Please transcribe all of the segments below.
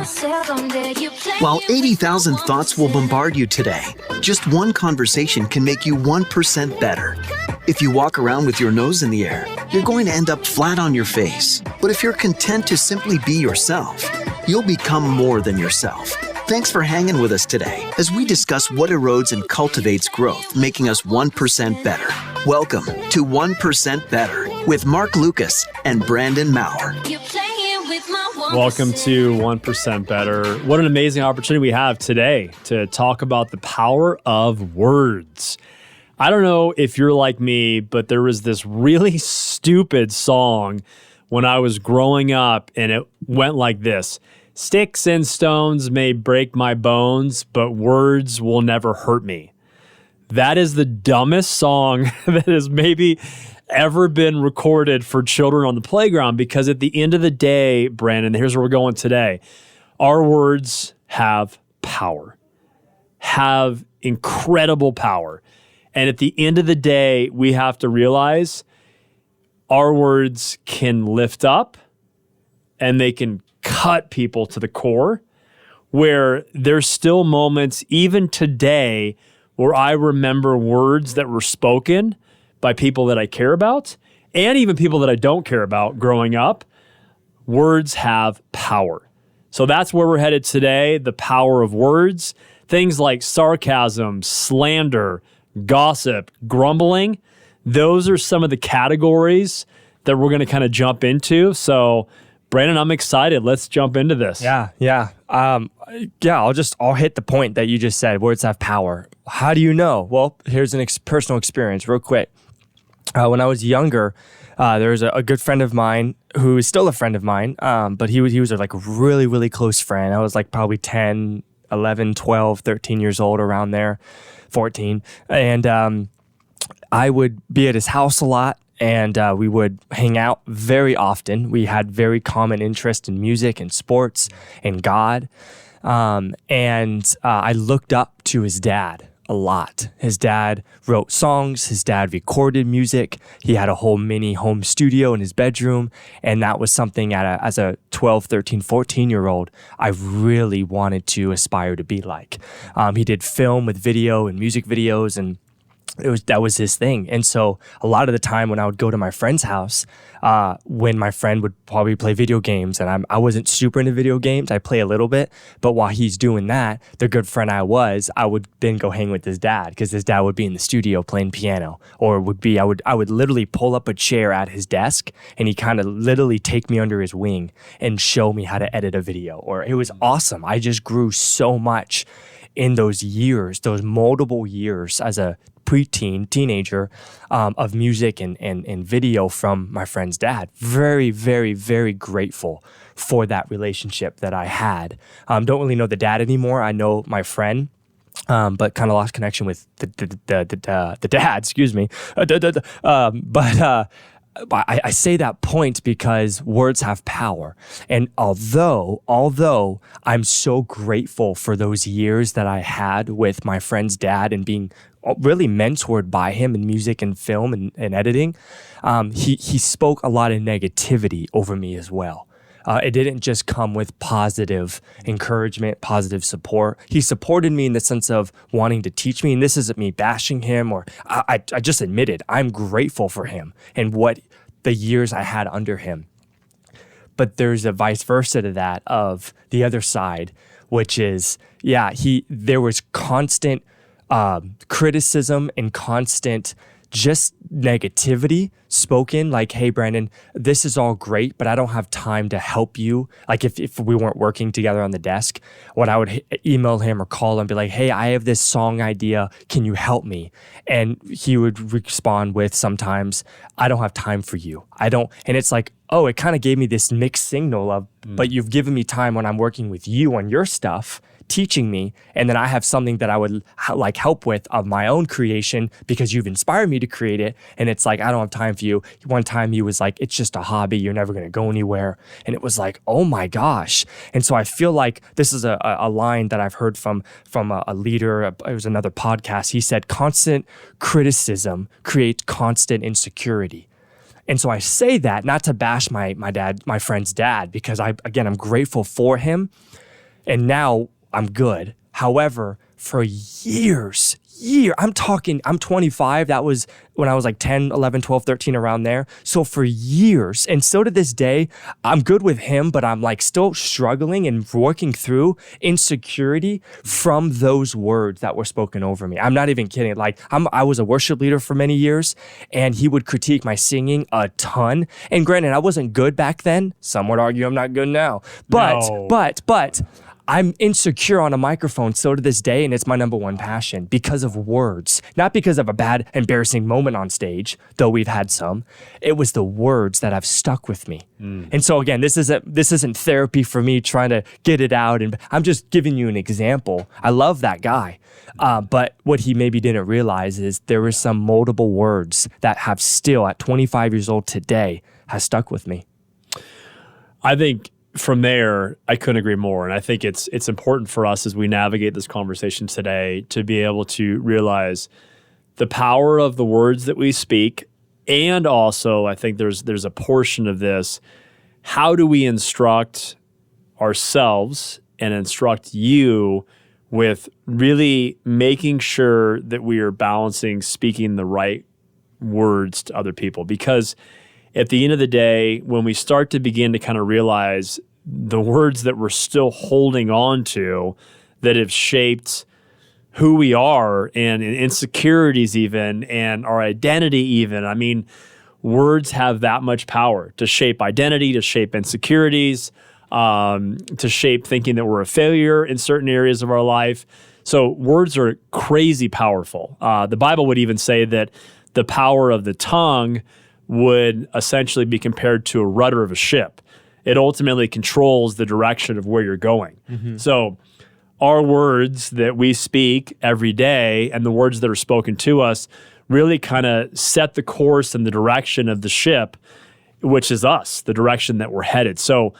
While 80,000 thoughts will bombard you today, just one conversation can make you 1% better. If you walk around with your nose in the air, you're going to end up flat on your face. But if you're content to simply be yourself, you'll become more than yourself. Thanks for hanging with us today as we discuss what erodes and cultivates growth, making us 1% better. Welcome to 1% Better with Marc Lucas and Brandon Mouer. Welcome to 1% Better. What an amazing opportunity we have today to talk about the power of words. I don't know if you're like me, but there was this really stupid song when I was growing up, and it went like this. Sticks and stones may break my bones, but words will never hurt me. That is the dumbest song that has maybe ever been recorded for children on the playground, because at the end of the day, Brandon, here's where we're going today. Our words have power, have incredible power. And at the end of the day, we have to realize our words can lift up and they can cut people to the core, where there's still moments, even today, where I remember words that were spoken by people that I care about and even people that I don't care about growing up. Words have power. So that's where we're headed today, the power of words. Things like sarcasm, slander, gossip, grumbling. Those are some of the categories that we're going to kind of jump into. So Brandon, I'm excited. Let's jump into this. Yeah. I'll hit the point that you just said. Words have power. How do you know? Well, here's an personal experience real quick. When I was younger, there was a good friend of mine who is still a friend of mine, but he was like a really, really close friend. I was like probably 10, 11, 12, 13 years old, around there, 14. And I would be at his house a lot. And we would hang out very often. We had very common interest in music and sports and God. I looked up to his dad a lot. His dad wrote songs. His dad recorded music. He had a whole mini home studio in his bedroom. And that was something as a 12, 13, 14-year-old, I really wanted to aspire to be like. He did film with video and music videos, and that was his thing. And so a lot of the time when I would go to my friend's house, when my friend would probably play video games, and I wasn't super into video games, I play a little bit, but while he's doing that, the good friend I would then go hang with his dad, because his dad would be in the studio playing piano, or I would literally pull up a chair at his desk, and he kind of literally take me under his wing and show me how to edit a video. Or it was awesome. I just grew so much in those years, those multiple years as a preteen, teenager, of music and video from my friend's dad. Very, very, very grateful for that relationship that I had. Don't really know the dad anymore. I know my friend, but kind of lost connection with the dad, excuse me. I say that point because words have power. And although I'm so grateful for those years that I had with my friend's dad and being really mentored by him in music and film and editing, he spoke a lot of negativity over me as well. It didn't just come with positive encouragement, positive support. He supported me in the sense of wanting to teach me, and this isn't me bashing him, or I just admitted I'm grateful for him and what the years I had under him. But there's a vice versa to that, of the other side, which is, there was constant criticism and constant just negativity spoken, like, hey, Brandon, this is all great, but I don't have time to help you. Like if we weren't working together on the desk, what I would email him or call him and be like, hey, I have this song idea. Can you help me? And he would respond with sometimes, I don't have time for you. And it's like, oh, it kind of gave me this mixed signal of, but you've given me time when I'm working with you on your stuff, teaching me, and then I have something that I would like help with of my own creation because you've inspired me to create it, and it's like, I don't have time for you. One time he was like, it's just a hobby, you're never going to go anywhere. And it was like, oh my gosh. And so I feel like this is a line that I've heard from a leader. It was another podcast. He said, constant criticism creates constant insecurity. And so I say that not to bash my friend's dad, because I'm grateful for him. And now I'm good. However, for years, I'm 25. That was when I was like 10, 11, 12, 13, around there. So for years, and so to this day, I'm good with him, but I'm like still struggling and working through insecurity from those words that were spoken over me. I'm not even kidding. Like I was a worship leader for many years, and he would critique my singing a ton. And granted, I wasn't good back then. Some would argue I'm not good now. But I'm insecure on a microphone so to this day, and it's my number one passion because of words. Not because of a bad, embarrassing moment on stage, though we've had some. It was the words that have stuck with me. And so again, this isn't therapy for me trying to get it out, and I'm just giving you an example. I love that guy. But what he maybe didn't realize is there were some moldable words that have still, at 25 years old today, has stuck with me. I think from there, I couldn't agree more. And I think it's important for us as we navigate this conversation today to be able to realize the power of the words that we speak. And also, I think there's a portion of this. How do we instruct ourselves and instruct you with really making sure that we are balancing speaking the right words to other people? Because at the end of the day, when we start to begin to kind of realize the words that we're still holding on to that have shaped who we are and insecurities even and our identity even. I mean, words have that much power to shape identity, to shape insecurities, to shape thinking that we're a failure in certain areas of our life. So words are crazy powerful. The Bible would even say that the power of the tongue would essentially be compared to a rudder of a ship. It ultimately controls the direction of where you're going. So our words that we speak every day and the words that are spoken to us really kind of set the course and the direction of the ship, which is us, the direction that we're headed. So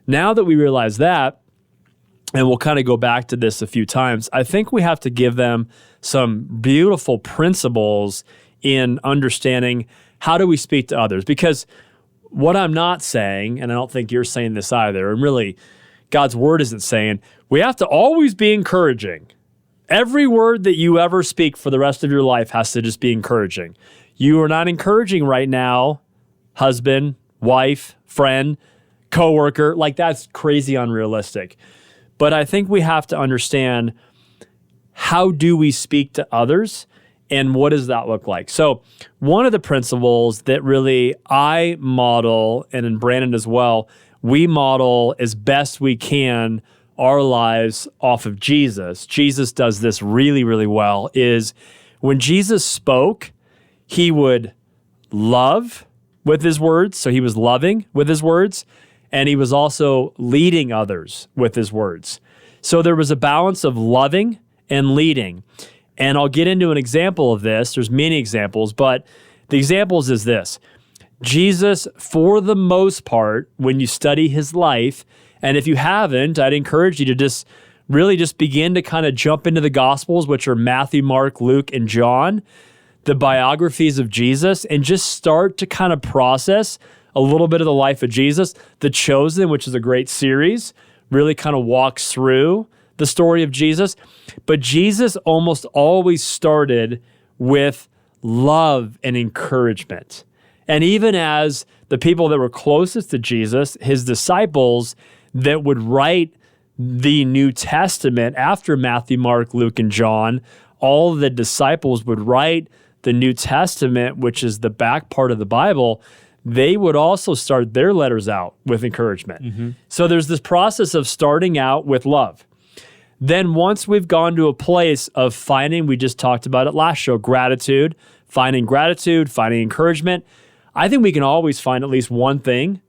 now that we realize that, and we'll kind of go back to this a few times, I think we have to give them some beautiful principles in understanding how do we speak to others. Because what I'm not saying, and I don't think you're saying this either, and really God's word isn't saying, we have to always be encouraging. Every word that you ever speak for the rest of your life has to just be encouraging. You are not encouraging right now, husband, wife, friend, coworker. Like, that's crazy unrealistic. But I think we have to understand, how do we speak to others? And what does that look like? So one of the principles that really I model, and in Brandon as well, we model as best we can our lives off of Jesus. Jesus does this really, really well, is when Jesus spoke, he would love with his words. So he was loving with his words, and he was also leading others with his words. So there was a balance of loving and leading. And I'll get into an example of this. There's many examples, but the examples is this. Jesus, for the most part, when you study his life, and if you haven't, I'd encourage you to just begin to kind of jump into the Gospels, which are Matthew, Mark, Luke, and John, the biographies of Jesus, and just start to kind of process a little bit of the life of Jesus. The Chosen, which is a great series, really kind of walks through the story of Jesus. But Jesus almost always started with love and encouragement. And even as the people that were closest to Jesus, his disciples that would write the New Testament after Matthew, Mark, Luke, and John, all the disciples would write the New Testament, which is the back part of the Bible. They would also start their letters out with encouragement. So there's this process of starting out with love. Then once we've gone to a place of finding, we just talked about it last show, gratitude, finding encouragement, I think we can always find at least one thing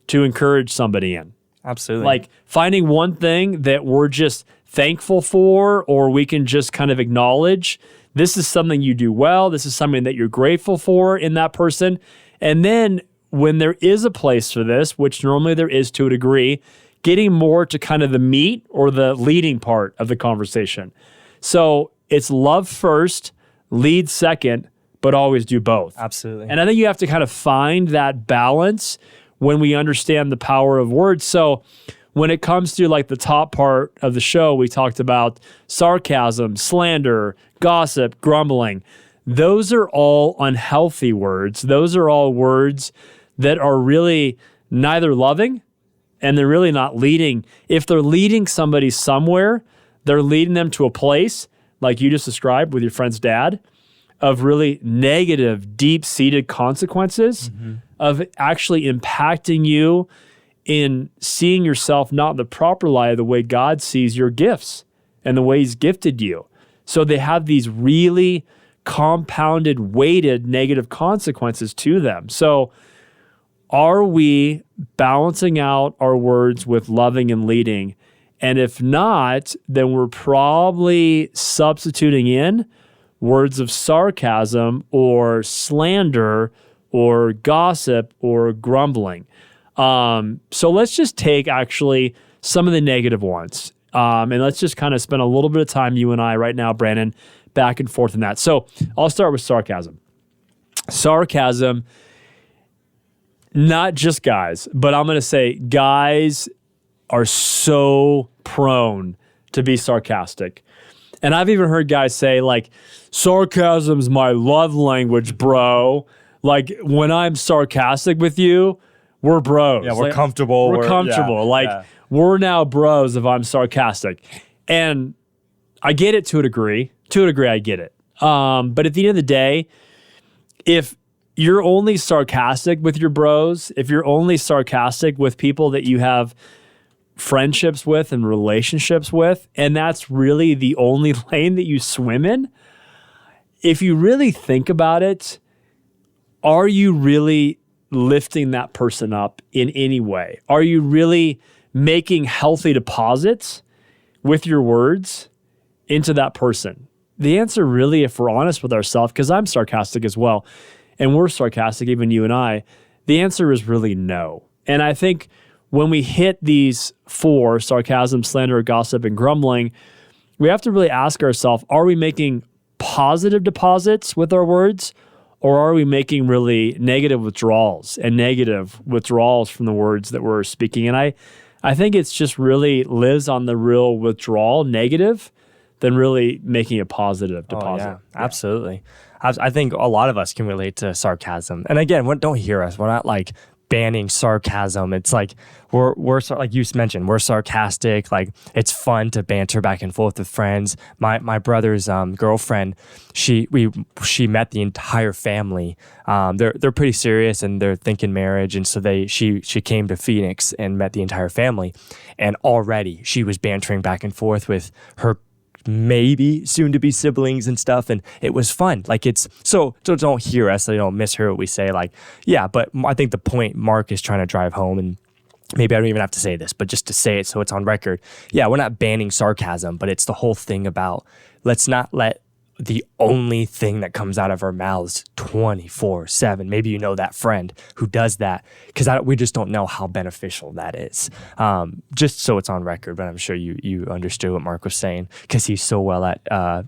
to encourage somebody in. Absolutely. Like finding one thing that we're just thankful for, or we can just kind of acknowledge, this is something you do well, this is something that you're grateful for in that person. And then when there is a place for this, which normally there is to a degree, getting more to kind of the meat or the leading part of the conversation. So it's love first, lead second, but always do both. Absolutely. And I think you have to kind of find that balance when we understand the power of words. So when it comes to like the top part of the show, we talked about sarcasm, slander, gossip, grumbling. Those are all unhealthy words. Those are all words that are really neither loving and they're really not leading. If they're leading somebody somewhere, they're leading them to a place like you just described with your friend's dad of really negative, deep-seated consequences of actually impacting you in seeing yourself not in the proper light of the way God sees your gifts and the way he's gifted you. So they have these really compounded, weighted negative consequences to them. So are we balancing out our words with loving and leading? And if not, then we're probably substituting in words of sarcasm or slander or gossip or grumbling. So let's just take actually some of the negative ones. And let's just kind of spend a little bit of time, you and I right now, Brandon, back and forth in that. So I'll start with sarcasm. Sarcasm, not just guys, but I'm going to say guys are so prone to be sarcastic. And I've even heard guys say like, sarcasm's my love language, bro. Like when I'm sarcastic with you, we're bros. Yeah, we're like, comfortable. We're comfortable. We're now bros if I'm sarcastic. And I get it to a degree. To a degree, I get it. But at the end of the day, if you're only sarcastic with your bros, if you're only sarcastic with people that you have friendships with and relationships with, and that's really the only lane that you swim in, if you really think about it, are you really lifting that person up in any way? Are you really making healthy deposits with your words into that person? The answer really, if we're honest with ourselves, because I'm sarcastic as well, and we're sarcastic, even you and I, the answer is really no. And I think when we hit these four, sarcasm, slander, gossip, and grumbling, we have to really ask ourselves, are we making positive deposits with our words, or are we making really negative withdrawals from the words that we're speaking? And I think it's just really lives on the real withdrawal, negative, than really making a positive deposit. Yeah, absolutely. I think a lot of us can relate to sarcasm. And again, don't hear us. We're not like banning sarcasm. It's like we're like you mentioned, we're sarcastic. Like it's fun to banter back and forth with friends. My brother's girlfriend, she met the entire family. They're pretty serious and they're thinking marriage, and so she came to Phoenix and met the entire family, and already she was bantering back and forth with her maybe soon to be siblings and stuff, and it was fun. Like it's so don't hear us, so you don't mishear what we say. Like, yeah, but I think the point Mark is trying to drive home, and maybe I don't even have to say this, but just to say it so it's on record. Yeah, we're not banning sarcasm, but it's the whole thing about let's not let the only thing that comes out of our mouths 24/7. Maybe you know that friend who does that, because we just don't know how beneficial that is. Just so it's on record, but I'm sure you understood what Mark was saying, because he's so well at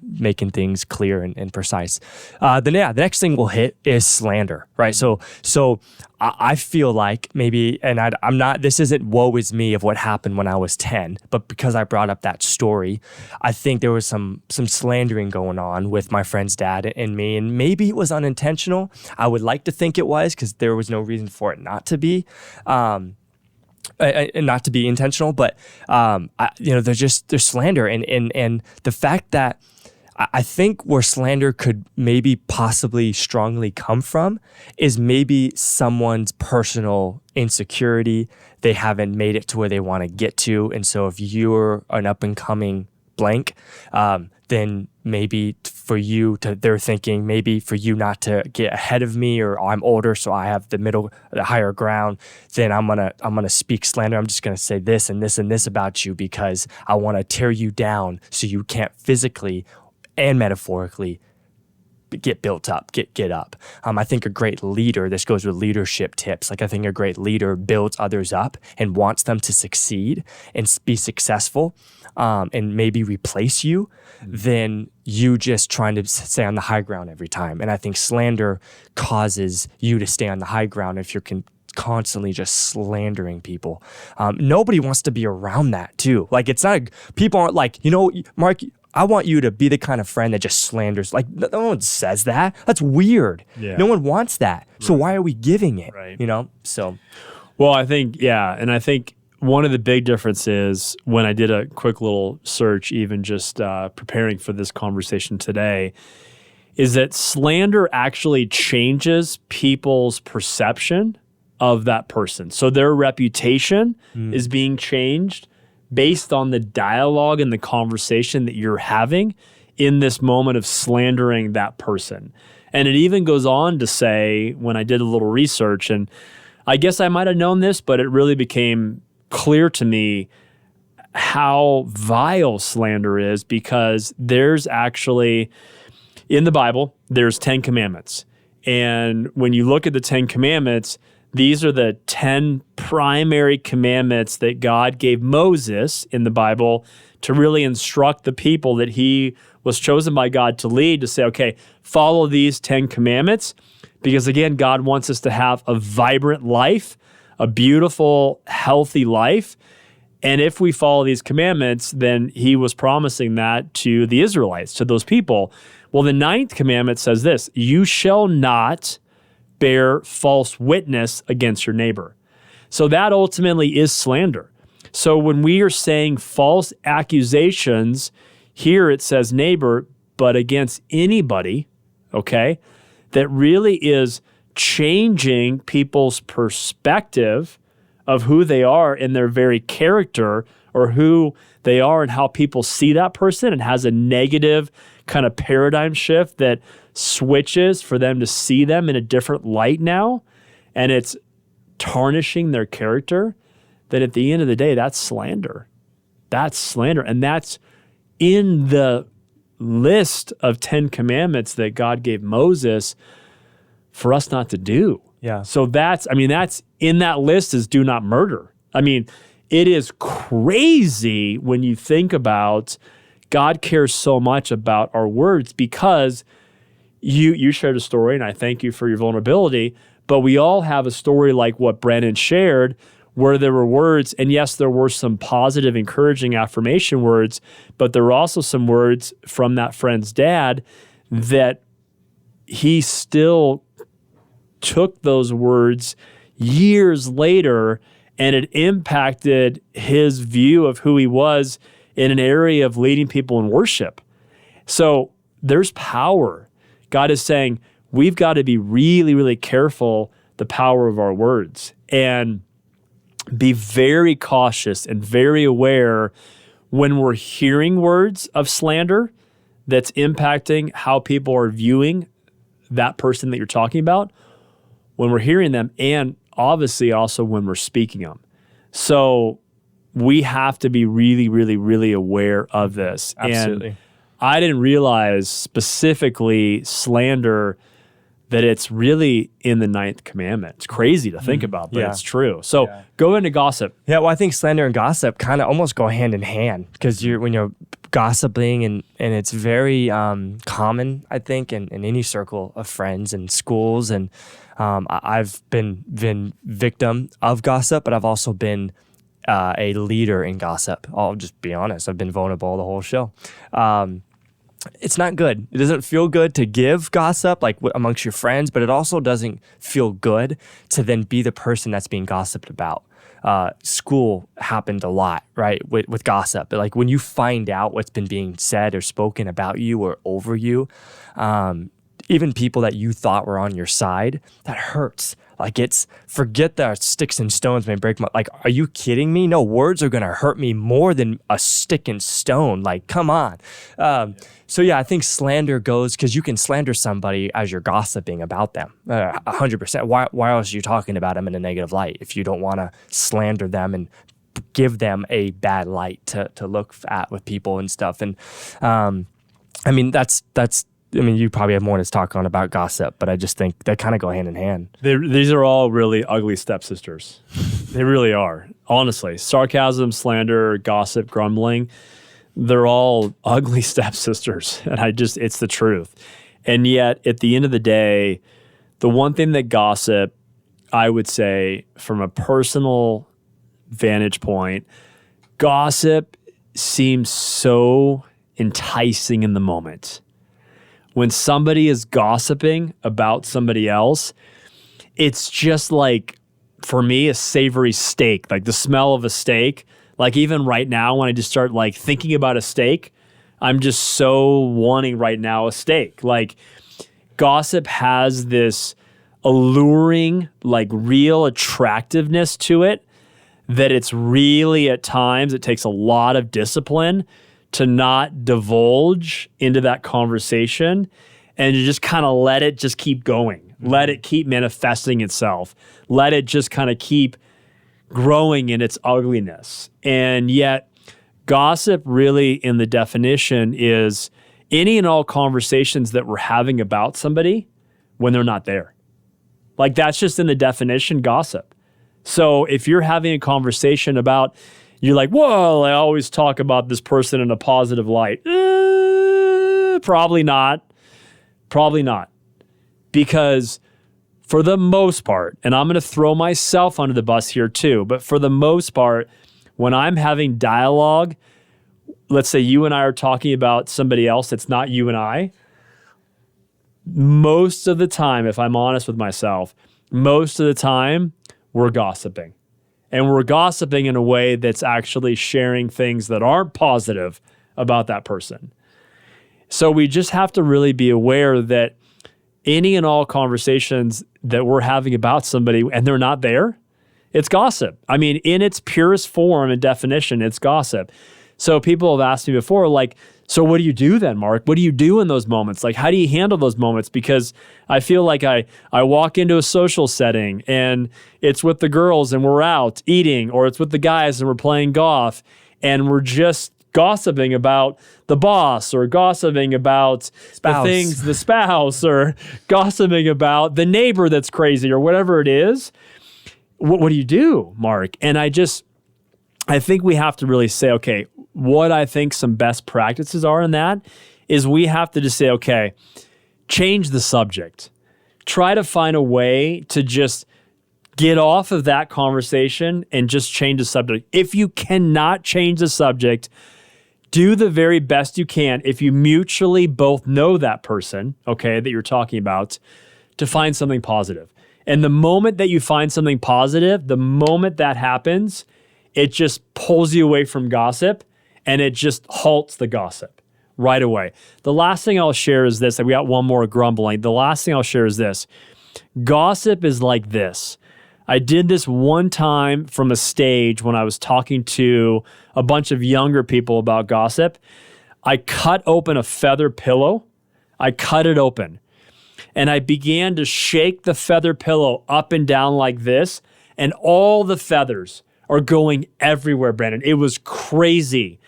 making things clear and precise. The next thing we'll hit is slander, right? So I feel like maybe, and I'm not, this isn't woe is me of what happened when I was 10, but because I brought up that story, I think there was some slandering going on with my friend's dad and me, and maybe it was unintentional. I would like to think it was, because there was no reason for it not to be. Not to be intentional, but there's slander and the fact that I think where slander could maybe possibly strongly come from is maybe someone's personal insecurity. They haven't made it to where they want to get to, and so if you're an up and coming blank, then maybe they're thinking maybe for you not to get ahead of me, or I'm older, so I have the higher ground, then I'm gonna speak slander. I'm just gonna say this and this and this about you because I want to tear you down so you can't physically and metaphorically get built up, get up. I think a great leader, this goes with leadership tips, like I think a great leader builds others up and wants them to succeed and be successful, and maybe replace you, than you just trying to stay on the high ground every time. And I think slander causes you to stay on the high ground if you're constantly just slandering people. Nobody wants to be around that too. Like it's not, people aren't like, Mark, I want you to be the kind of friend that just slanders. Like no one says that. That's weird. Yeah. No one wants that. So why are we giving it? Right. So. Well, I think, and I think one of the big differences when I did a quick little search, even just preparing for this conversation today, is that slander actually changes people's perception of that person. So their reputation is being changed based on the dialogue and the conversation that you're having in this moment of slandering that person. And it even goes on to say, when I did a little research, and I guess I might have known this, but it really became clear to me how vile slander is, because there's actually, in the Bible, there's 10 commandments. And when you look at the 10 commandments, these are the 10 primary commandments that God gave Moses in the Bible to really instruct the people that he was chosen by God to lead, to say, okay, follow these 10 commandments. Because again, God wants us to have a vibrant life, a beautiful, healthy life. And if we follow these commandments, then he was promising that to the Israelites, to those people. Well, the 9th commandment says this: you shall not bear false witness against your neighbor. So that ultimately is slander. So when we are saying false accusations, here it says neighbor, but against anybody, okay, that really is changing people's perspective of who they are in their very character, or who they are and how people see that person, and has a negative kind of paradigm shift that switches for them to see them in a different light now, and it's tarnishing their character, that at the end of the day, that's slander. That's slander. And that's in the list of 10 commandments that God gave Moses for us not to do. Yeah. So that's in that list is do not murder. I mean, it is crazy when you think about God cares so much about our words, because you shared a story, and I thank you for your vulnerability, but we all have a story like what Brennan shared, where there were words, and yes, there were some positive, encouraging affirmation words, but there were also some words from that friend's dad that he still took those words years later, and it impacted his view of who he was in an area of leading people in worship. So there's power. God is saying we've got to be really, really careful the power of our words, and be very cautious and very aware when we're hearing words of slander that's impacting how people are viewing that person that you're talking about, when we're hearing them, and obviously also when we're speaking them. So we have to be really, really, really aware of this. Absolutely. And I didn't realize specifically slander, that it's really in the 9th commandment. It's crazy to think about, but it's true. So go into gossip. Yeah, well, I think slander and gossip kind of almost go hand in hand, because when you're gossiping, and it's very common, I think, in any circle of friends and schools. And I've been victim of gossip, but I've also been a leader in gossip. I'll just be honest. I've been vulnerable the whole show. It's not good. It doesn't feel good to give gossip like amongst your friends, but it also doesn't feel good to then be the person that's being gossiped about. School happened a lot, right, with gossip. Like when you find out what's been being said or spoken about you or over you, even people that you thought were on your side, that hurts. Like forget that sticks and stones may break my, like, are you kidding me? No, words are going to hurt me more than a stick and stone. Like, come on. So yeah, I think slander goes, because you can slander somebody as you're gossiping about them, 100%. Why else are you talking about them in a negative light if you don't want to slander them and give them a bad light to look at with people and stuff? And you probably have more to talk on about gossip, but I just think they kind of go hand in hand. These are all really ugly stepsisters. They really are. Honestly, sarcasm, slander, gossip, grumbling, they're all ugly stepsisters. And it's the truth. And yet, at the end of the day, the one thing that gossip I would say from a personal vantage point, gossip seems so enticing in the moment. When somebody is gossiping about somebody else, it's just like, for me, a savory steak, like the smell of a steak. Like even right now, when I just start like thinking about a steak, I'm just so wanting right now a steak. Like gossip has this alluring, like real attractiveness to it that it's really at times, it takes a lot of discipline to not divulge into that conversation and to just kind of let it just keep going. Let it keep manifesting itself. Let it just kind of keep growing in its ugliness. And yet, gossip really in the definition is any and all conversations that we're having about somebody when they're not there. Like that's just in the definition, gossip. So if you're having a conversation about, you're like, whoa, I always talk about this person in a positive light. Probably not. Probably not. Because for the most part, and I'm going to throw myself under the bus here too, but for the most part, when I'm having dialogue, let's say you and I are talking about somebody else that's not you and I, most of the time, if I'm honest with myself, most of the time, we're gossiping. And we're gossiping in a way that's actually sharing things that aren't positive about that person. So we just have to really be aware that any and all conversations that we're having about somebody and they're not there, it's gossip. I mean, in its purest form and definition, it's gossip. So people have asked me before, like, so what do you do then, Mark? What do you do in those moments? Like, how do you handle those moments? Because I feel like I walk into a social setting and it's with the girls and we're out eating, or it's with the guys and we're playing golf and we're just gossiping about the boss or gossiping about the spouse or gossiping about the neighbor that's crazy or whatever it is. What do you do, Mark? And I think we have to really say, okay, what I think some best practices are in that is we have to just say, okay, change the subject. Try to find a way to just get off of that conversation and just change the subject. If you cannot change the subject, do the very best you can if you mutually both know that person, okay, that you're talking about, to find something positive. And the moment that you find something positive, the moment that happens, it just pulls you away from gossip and it just halts the gossip right away. The last thing I'll share is this. We got one more grumbling. The last thing I'll share is this. Gossip is like this. I did this one time from a stage when I was talking to a bunch of younger people about gossip. I cut open a feather pillow. I cut it open. And I began to shake the feather pillow up and down like this. And all the feathers are going everywhere, Brandon. It was crazy.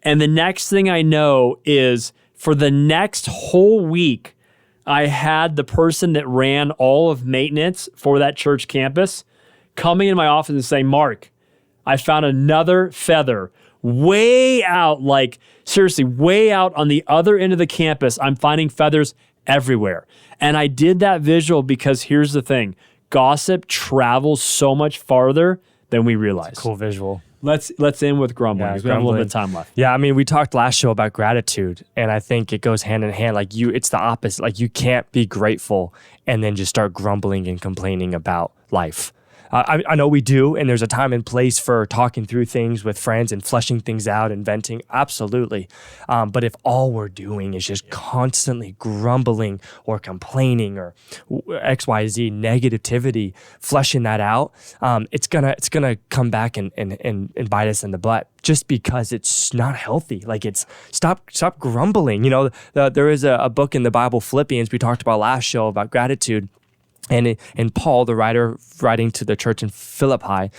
And the next thing I know is for the next whole week, I had the person that ran all of maintenance for that church campus coming in my office and saying, Mark, I found another feather way out, like seriously, way out on the other end of the campus. I'm finding feathers everywhere. And I did that visual because here's the thing. Gossip travels so much farther than we realize. It's a cool visual. Let's end with grumbling because we have a little bit of time left. Yeah, I mean, we talked last show about gratitude, and I think it goes hand in hand. Like it's the opposite. Like you can't be grateful and then just start grumbling and complaining about life. I know we do, and there's a time and place for talking through things with friends and fleshing things out and venting, absolutely. But if all we're doing is just constantly grumbling or complaining or XYZ negativity, fleshing that out, it's gonna come back and bite us in the butt. Just because it's not healthy. Like it's stop grumbling. You know, there is a book in the Bible, Philippians, we talked about last show about gratitude. And Paul, the writer writing to the church in Philippi,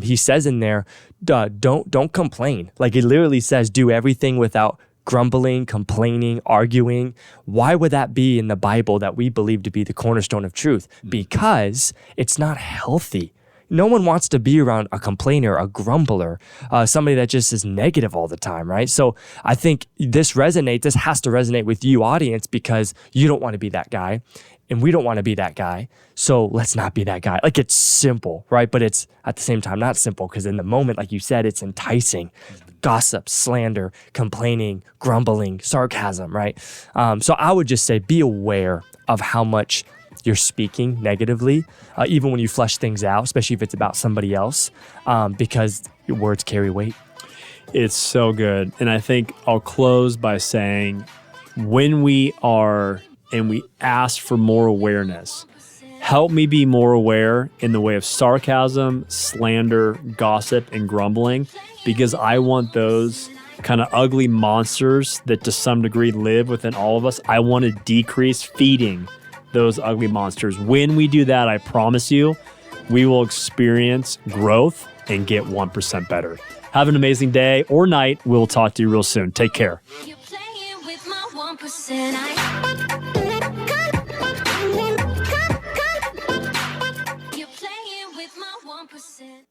he says in there, don't complain. Like it literally says, do everything without grumbling, complaining, arguing. Why would that be in the Bible that we believe to be the cornerstone of truth? Because it's not healthy. no one wants to be around a complainer, a grumbler, somebody that just is negative all the time, right? So I think this has to resonate with you, audience, because you don't want to be that guy and we don't want to be that guy. So let's not be that guy. Like, it's simple, right? But it's at the same time not simple, because in the moment, like you said, it's enticing. Gossip, slander, complaining, grumbling, sarcasm, right? So I would just say be aware of how much you're speaking negatively, even when you flesh things out, especially if it's about somebody else, because your words carry weight. It's so good. And I think I'll close by saying, when we are and we ask for more awareness, help me be more aware in the way of sarcasm, slander, gossip, and grumbling, because I want those kind of ugly monsters that to some degree live within all of us. I want to decrease feeding those ugly monsters. When we do that, I promise you, we will experience growth and get 1% better. Have an amazing day or night. We'll talk to you real soon. Take care. You're playing with my 1%. You're playing with my 1%.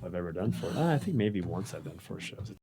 I've ever done 4. I think maybe once I've done 4 shows.